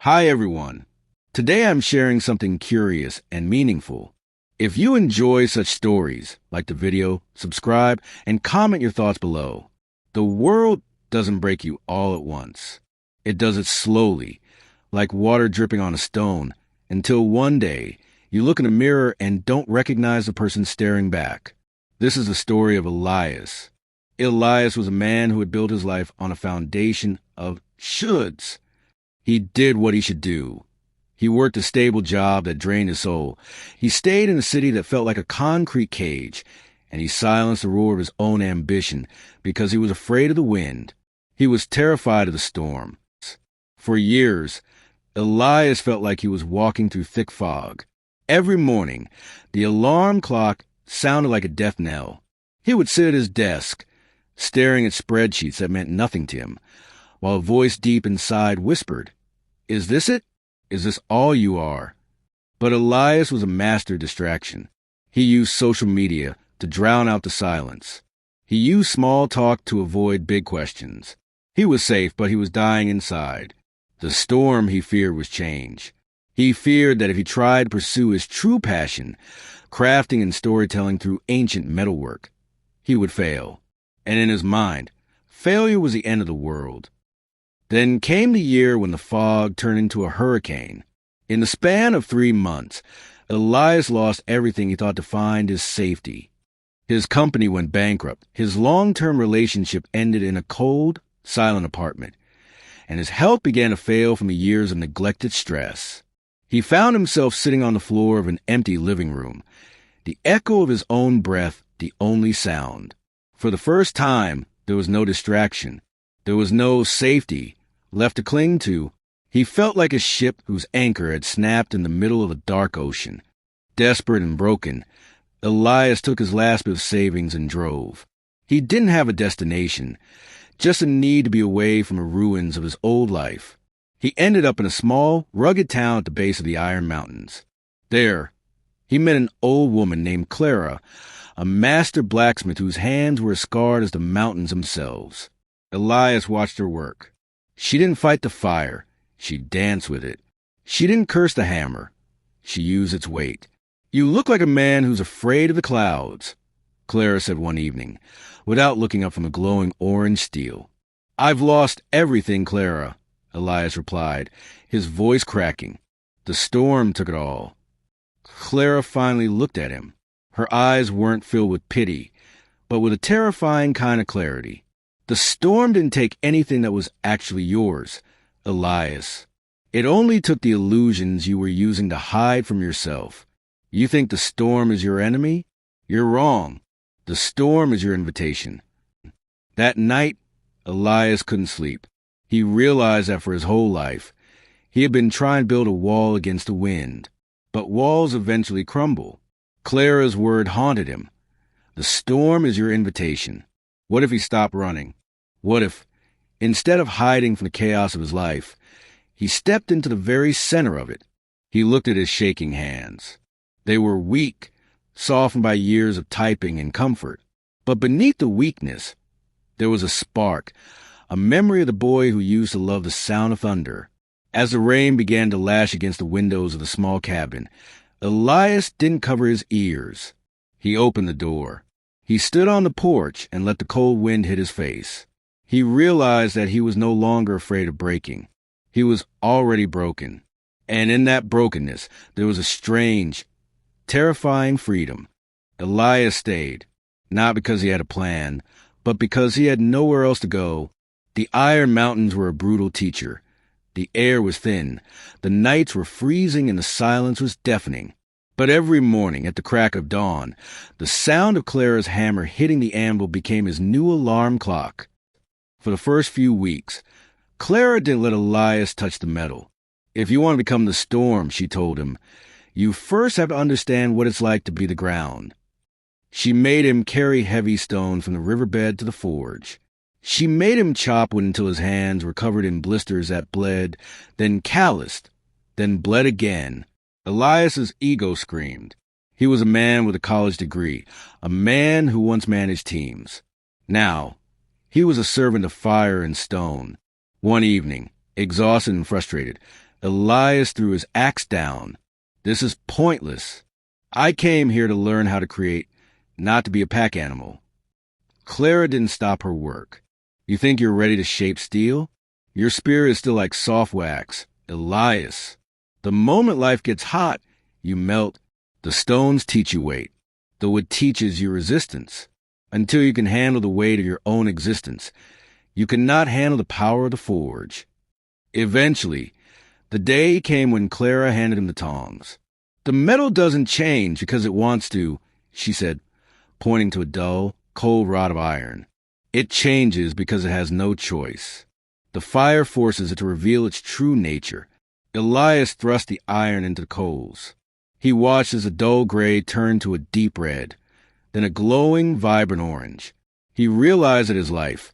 Hi, everyone. Today I'm sharing something curious and meaningful. If you enjoy such stories, like the video, subscribe, and comment your thoughts below. The world doesn't break you all at once. It does it slowly, like water dripping on a stone, until one day you look in a mirror and don't recognize the person staring back. This is the story of Elias. Elias was a man who had built his life on a foundation of shoulds. He did what he should do. He worked a stable job that drained his soul. He stayed in a city that felt like a concrete cage, and he silenced the roar of his own ambition because he was afraid of the wind. He was terrified of the storm. For years, Elias felt like he was walking through thick fog. Every morning, the alarm clock sounded like a death knell. He would sit at his desk, staring at spreadsheets that meant nothing to him, while a voice deep inside whispered, "Is this it? Is this all you are?" But Elias was a master distraction. He used social media to drown out the silence. He used small talk to avoid big questions. He was safe, but he was dying inside. The storm he feared was change. He feared that if he tried to pursue his true passion, crafting and storytelling through ancient metalwork, he would fail. And in his mind, failure was the end of the world. Then came the year when the fog turned into a hurricane. In the span of 3 months, Elias lost everything he thought defined his safety. His company went bankrupt. His long-term relationship ended in a cold, silent apartment, and his health began to fail from the years of neglected stress. He found himself sitting on the floor of an empty living room, the echo of his own breath the only sound. For the first time, there was no distraction. There was no safety left to cling to. He felt like a ship whose anchor had snapped in the middle of a dark ocean. Desperate and broken, Elias took his last bit of savings and drove. He didn't have a destination, just a need to be away from the ruins of his old life. He ended up in a small, rugged town at the base of the Iron Mountains. There, he met an old woman named Clara, a master blacksmith whose hands were as scarred as the mountains themselves. Elias watched her work. She didn't fight the fire. She danced with it. She didn't curse the hammer. She used its weight. "You look like a man who's afraid of the clouds," Clara said one evening, without looking up from the glowing orange steel. "I've lost everything, Clara," Elias replied, his voice cracking. "The storm took it all." Clara finally looked at him. Her eyes weren't filled with pity, but with a terrifying kind of clarity. "The storm didn't take anything that was actually yours, Elias. It only took the illusions you were using to hide from yourself. You think the storm is your enemy? You're wrong. The storm is your invitation." That night, Elias couldn't sleep. He realized that for his whole life, he had been trying to build a wall against the wind. But walls eventually crumble. Clara's word haunted him. The storm is your invitation. What if he stopped running? What if, instead of hiding from the chaos of his life, he stepped into the very center of it? He looked at his shaking hands. They were weak, softened by years of typing and comfort. But beneath the weakness, there was a spark, a memory of the boy who used to love the sound of thunder. As the rain began to lash against the windows of the small cabin, Elias didn't cover his ears. He opened the door. He stood on the porch and let the cold wind hit his face. He realized that he was no longer afraid of breaking. He was already broken. And in that brokenness, there was a strange, terrifying freedom. Elias stayed, not because he had a plan, but because he had nowhere else to go. The Iron Mountains were a brutal teacher. The air was thin. The nights were freezing and the silence was deafening. But every morning at the crack of dawn, the sound of Clara's hammer hitting the anvil became his new alarm clock. For the first few weeks, Clara didn't let Elias touch the metal. "If you want to become the storm," she told him, "you first have to understand what it's like to be the ground." She made him carry heavy stones from the riverbed to the forge. She made him chop wood until his hands were covered in blisters that bled, then calloused, then bled again. Elias's ego screamed. He was a man with a college degree, a man who once managed teams. Now, he was a servant of fire and stone. One evening, exhausted and frustrated, Elias threw his axe down. This is pointless. I came here to learn how to create, not to be a pack animal. Clara didn't stop her work. You think you're ready to shape steel? Your spirit is still like soft wax. Elias. The moment life gets hot, you melt. The stones teach you weight. The wood teaches you resistance. Until you can handle the weight of your own existence, you cannot handle the power of the forge. Eventually, the day came when Clara handed him the tongs. The metal doesn't change because it wants to, she said, pointing to a dull, cold rod of iron. It changes because it has no choice. The fire forces it to reveal its true nature. Elias thrust the iron into the coals. He watched as a dull gray turned to a deep red, then a glowing, vibrant orange. He realized that his life,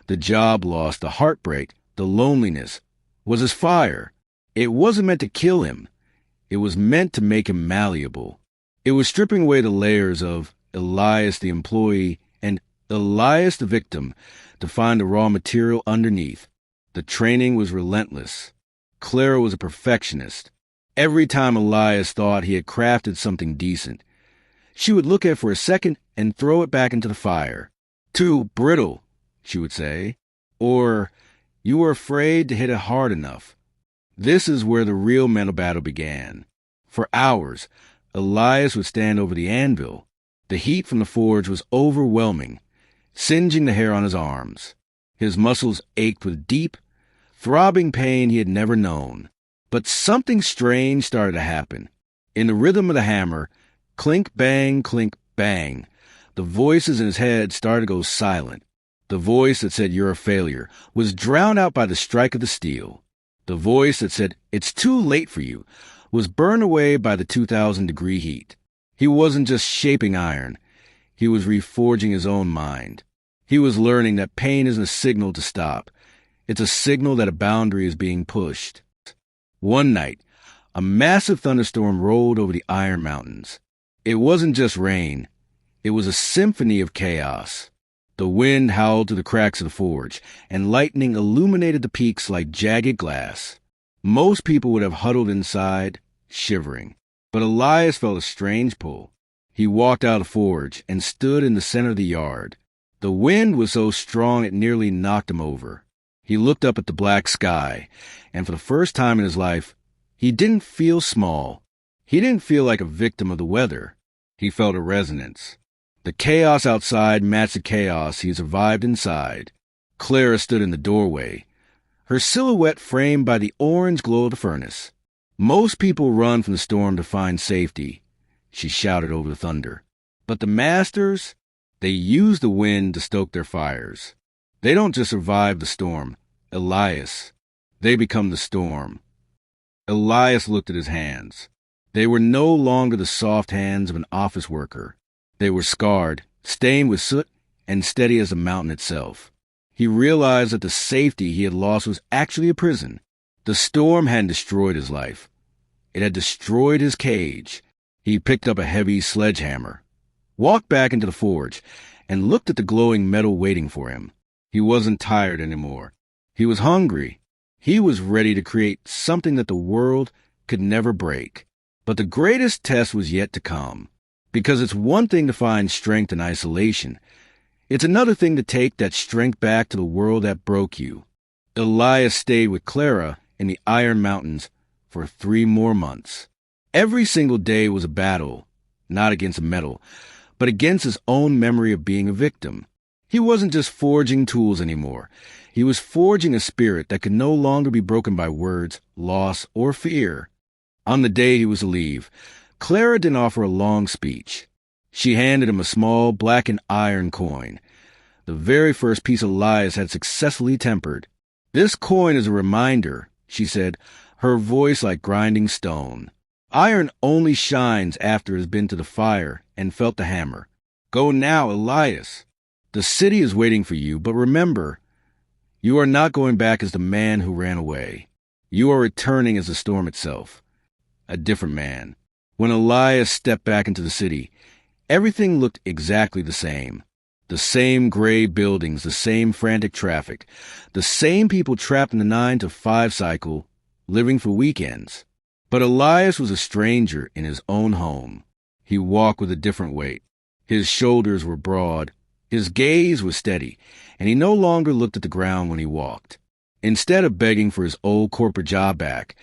the job loss, the heartbreak, the loneliness, was his fire. It wasn't meant to kill him. It was meant to make him malleable. It was stripping away the layers of Elias the employee and Elias the victim to find the raw material underneath. The training was relentless. Clara was a perfectionist. Every time Elias thought he had crafted something decent, she would look at it for a second and throw it back into the fire. Too brittle, she would say. Or, you were afraid to hit it hard enough. This is where the real mental battle began. For hours, Elias would stand over the anvil. The heat from the forge was overwhelming, singeing the hair on his arms. His muscles ached with deep, throbbing pain he had never known. But something strange started to happen. In the rhythm of the hammer, clink, bang, the voices in his head started to go silent. The voice that said, "You're a failure," was drowned out by the strike of the steel. The voice that said, "It's too late for you," was burned away by the 2,000-degree heat. He wasn't just shaping iron. He was reforging his own mind. He was learning that pain isn't a signal to stop. It's a signal that a boundary is being pushed. One night, a massive thunderstorm rolled over the Iron Mountains. It wasn't just rain. It was a symphony of chaos. The wind howled through the cracks of the forge, and lightning illuminated the peaks like jagged glass. Most people would have huddled inside, shivering. But Elias felt a strange pull. He walked out of the forge and stood in the center of the yard. The wind was so strong it nearly knocked him over. He looked up at the black sky, and for the first time in his life, he didn't feel small. He didn't feel like a victim of the weather. He felt a resonance. The chaos outside matched the chaos he survived inside. Clara stood in the doorway, her silhouette framed by the orange glow of the furnace. "Most people run from the storm to find safety," she shouted over the thunder. "But the masters, they use the wind to stoke their fires. They don't just survive the storm, Elias. They become the storm." Elias looked at his hands. They were no longer the soft hands of an office worker. They were scarred, stained with soot, and steady as the mountain itself. He realized that the safety he had lost was actually a prison. The storm hadn't destroyed his life. It had destroyed his cage. He picked up a heavy sledgehammer, walked back into the forge, and looked at the glowing metal waiting for him. He wasn't tired anymore. He was hungry. He was ready to create something that the world could never break. But the greatest test was yet to come. Because it's one thing to find strength in isolation. It's another thing to take that strength back to the world that broke you. Elias stayed with Clara in the Iron Mountains for 3 more months. Every single day was a battle, not against metal, but against his own memory of being a victim. He wasn't just forging tools anymore. He was forging a spirit that could no longer be broken by words, loss, or fear. On the day he was to leave, Clara didn't offer a long speech. She handed him a small blackened iron coin, the very first piece Elias had successfully tempered. "This coin is a reminder," she said, her voice like grinding stone. "Iron only shines after it has been to the fire and felt the hammer. Go now, Elias. The city is waiting for you, but remember, you are not going back as the man who ran away. You are returning as the storm itself, a different man." When Elias stepped back into the city, everything looked exactly the same. The same gray buildings, the same frantic traffic, the same people trapped in the 9 to 5 cycle, living for weekends. But Elias was a stranger in his own home. He walked with a different weight. His shoulders were broad, his gaze was steady, and he no longer looked at the ground when he walked. Instead of begging for his old corporate job back,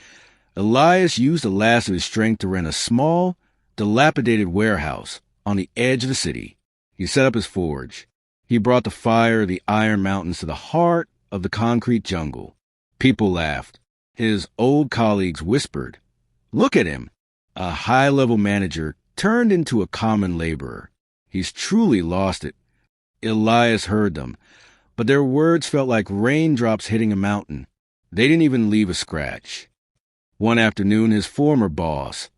Elias used the last of his strength to rent a small, dilapidated warehouse on the edge of the city. He set up his forge. He brought the fire of the Iron Mountains to the heart of the concrete jungle. People laughed. His old colleagues whispered, "Look at him." A high-level manager turned into a common laborer. He's truly lost it. Elias heard them, but their words felt like raindrops hitting a mountain. They didn't even leave a scratch. One afternoon, his former boss,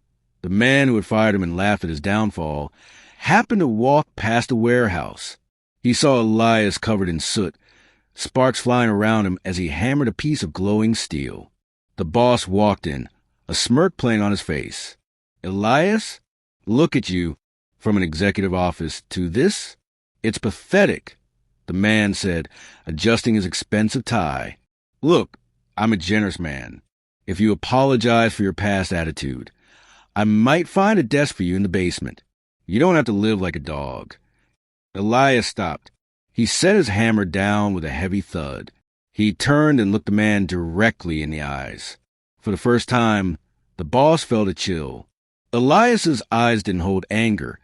the man who had fired him and laughed at his downfall, happened to walk past the warehouse. He saw Elias covered in soot, sparks flying around him as he hammered a piece of glowing steel. The boss walked in, a smirk playing on his face. "Elias, look at you," from an executive office, "to this? It's pathetic," the man said, adjusting his expensive tie. "Look, I'm a generous man. If you apologize for your past attitude, I might find a desk for you in the basement. You don't have to live like a dog." Elias stopped. He set his hammer down with a heavy thud. He turned and looked the man directly in the eyes. For the first time, the boss felt a chill. Elias's eyes didn't hold anger.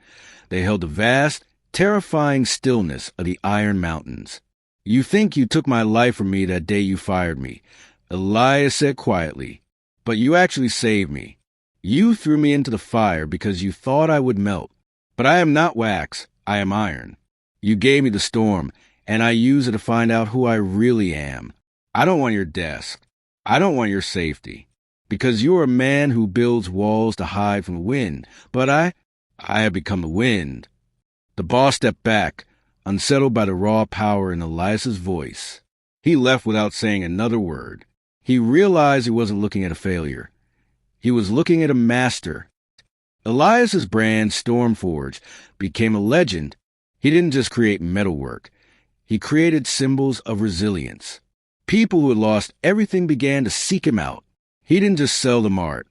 They held the vast, terrifying stillness of the Iron Mountains. "You think you took my life from me that day you fired me," Elias said quietly, "but you actually saved me. You threw me into the fire because you thought I would melt. But I am not wax, I am iron. You gave me the storm, and I use it to find out who I really am. I don't want your desk. I don't want your safety. Because you are a man who builds walls to hide from the wind. But I have become the wind." The boss stepped back, unsettled by the raw power in Elias's voice. He left without saying another word. He realized he wasn't looking at a failure. He was looking at a master. Elias's brand, Stormforge, became a legend. He didn't just create metalwork. He created symbols of resilience. People who had lost everything began to seek him out. He didn't just sell them art.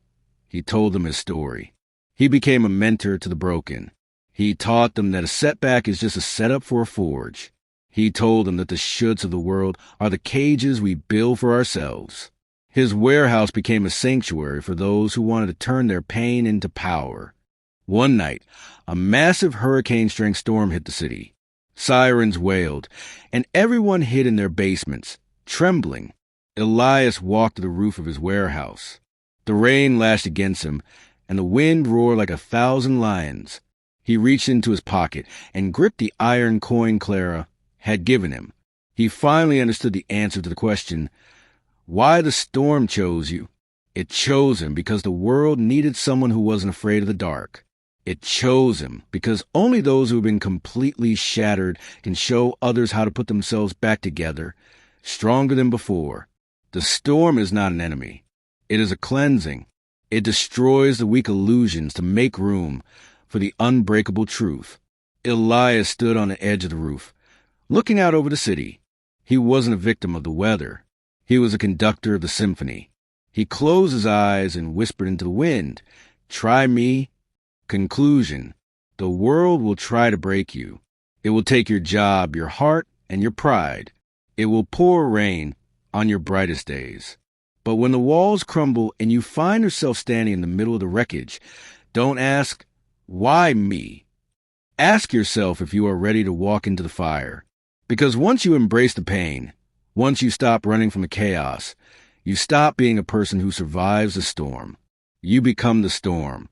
He told them his story. He became a mentor to the broken. He taught them that a setback is just a setup for a forge. He told them that the shoulds of the world are the cages we build for ourselves. His warehouse became a sanctuary for those who wanted to turn their pain into power. One night, a massive hurricane-strength storm hit the city. Sirens wailed, and everyone hid in their basements, trembling. Elias walked to the roof of his warehouse. The rain lashed against him, and the wind roared like 1,000 lions. He reached into his pocket and gripped the iron coin Clara had given him. He finally understood the answer to the question, why the storm chose you. It chose him because the world needed someone who wasn't afraid of the dark. It chose him because only those who have been completely shattered can show others how to put themselves back together, stronger than before. The storm is not an enemy. It is a cleansing. It destroys the weak illusions to make room for the unbreakable truth. Elias stood on the edge of the roof, looking out over the city. He wasn't a victim of the weather. He was a conductor of the symphony. He closed his eyes and whispered into the wind, "Try me." Conclusion: the world will try to break you. It will take your job, your heart, and your pride. It will pour rain on your brightest days. But when the walls crumble and you find yourself standing in the middle of the wreckage, don't ask, why me? Ask yourself if you are ready to walk into the fire. Because once you embrace the pain, once you stop running from the chaos, you stop being a person who survives the storm. You become the storm.